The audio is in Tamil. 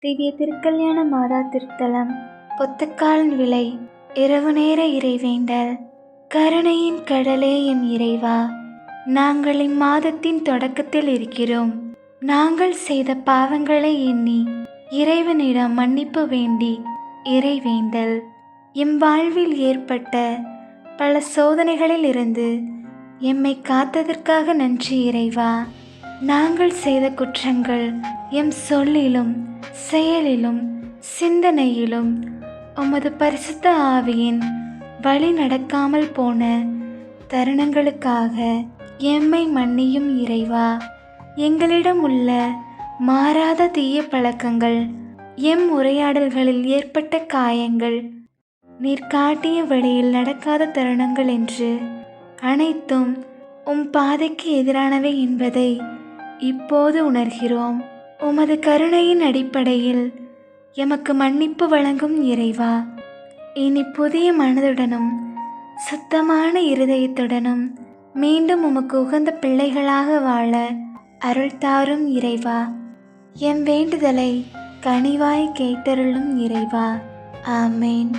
திவ்ய திருக்கல்யாண மாதா திருத்தலம் பொத்துக்கால் விலை இரவு நேர இறைவேண்டல். கருணையின் கடலே எம் இறைவா, நாங்கள் இம்மாதத்தின் தொடக்கத்தில் இருக்கிறோம். நாங்கள் செய்த பாவங்களை எண்ணி இறைவனிடம் மன்னிப்பு வேண்டி இறைவேண்டல். எம் வாழ்வில் ஏற்பட்ட பல சோதனைகளில் இருந்து எம்மை காத்ததற்காக நன்றி இறைவா. நாங்கள் செய்த குற்றங்கள் எம் சொல்லிலும் செயலிலும் சிந்தனையிலும் உமது பரிசுத்த ஆவியின் வழி நடக்காமல் போன தருணங்களுக்காக எம்மை மன்னியும் இறைவா. எங்களிடம் உள்ள மாறாத தீய பழக்கங்கள், எம் உரையாடல்களில் ஏற்பட்ட காயங்கள், நீர் காட்டிய வழியில் நடக்காத தருணங்கள் என்று அனைத்தும் உம் பாதைக்கு எதிரானவை என்பதை இப்போது உணர்கிறோம். உமது கருணையின் அடிப்படையில் எமக்கு மன்னிப்பு வழங்கும் இறைவா, இனி புதிய மனதுடனும் சுத்தமான இருதயத்துடனும் மீண்டும் உமக்கு உகந்த பிள்ளைகளாக வாழ அருள் தாரும் இறைவா. எம் வேண்டுதலை கனிவாய் கேட்டருளும் இறைவா. ஆமேன்.